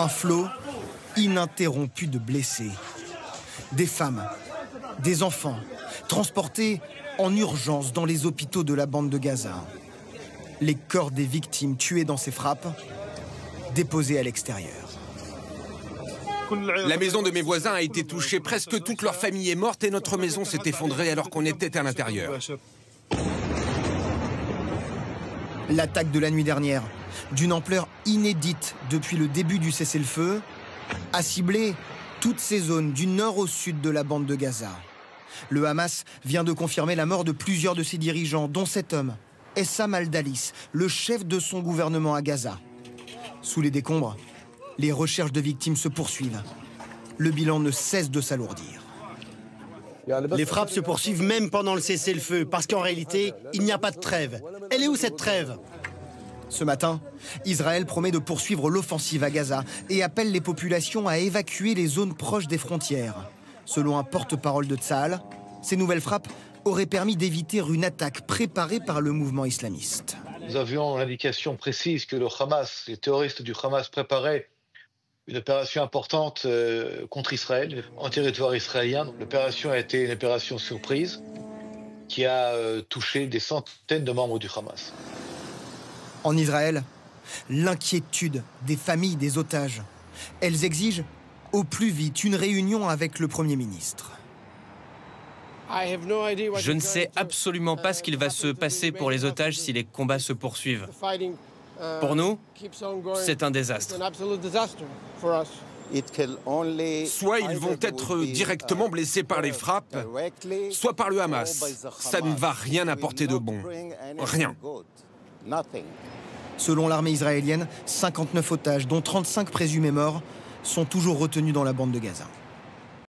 Un flot ininterrompu de blessés. Des femmes, des enfants, transportés en urgence dans les hôpitaux de la bande de Gaza. Les corps des victimes tuées dans ces frappes, déposés à l'extérieur. La maison de mes voisins a été touchée, presque toute leur famille est morte et notre maison s'est effondrée alors qu'on était à l'intérieur. L'attaque de la nuit dernière, d'une ampleur inédite depuis le début du cessez-le-feu, a ciblé toutes ces zones du nord au sud de la bande de Gaza. Le Hamas vient de confirmer la mort de plusieurs de ses dirigeants, dont cet homme, Essam al-Dalis, le chef de son gouvernement à Gaza. Sous les décombres, les recherches de victimes se poursuivent. Le bilan ne cesse de s'alourdir. Les frappes se poursuivent même pendant le cessez-le-feu, parce qu'en réalité, il n'y a pas de trêve. Elle est où cette trêve? Ce matin, Israël promet de poursuivre l'offensive à Gaza et appelle les populations à évacuer les zones proches des frontières. Selon un porte-parole de Tsahal, ces nouvelles frappes auraient permis d'éviter une attaque préparée par le mouvement islamiste. Nous avions l'indication précise que le Hamas, les terroristes du Hamas préparaient une opération importante contre Israël, en territoire israélien. L'opération a été une opération surprise qui a touché des centaines de membres du Hamas. En Israël, l'inquiétude des familles des otages. Elles exigent au plus vite une réunion avec le Premier ministre. Je ne sais absolument pas ce qu'il va se passer pour les otages si les combats se poursuivent. Pour nous, c'est un désastre. Soit ils vont être directement blessés par les frappes, soit par le Hamas. Ça ne va rien apporter de bon. Rien. Selon l'armée israélienne, 59 otages, dont 35 présumés morts, sont toujours retenus dans la bande de Gaza.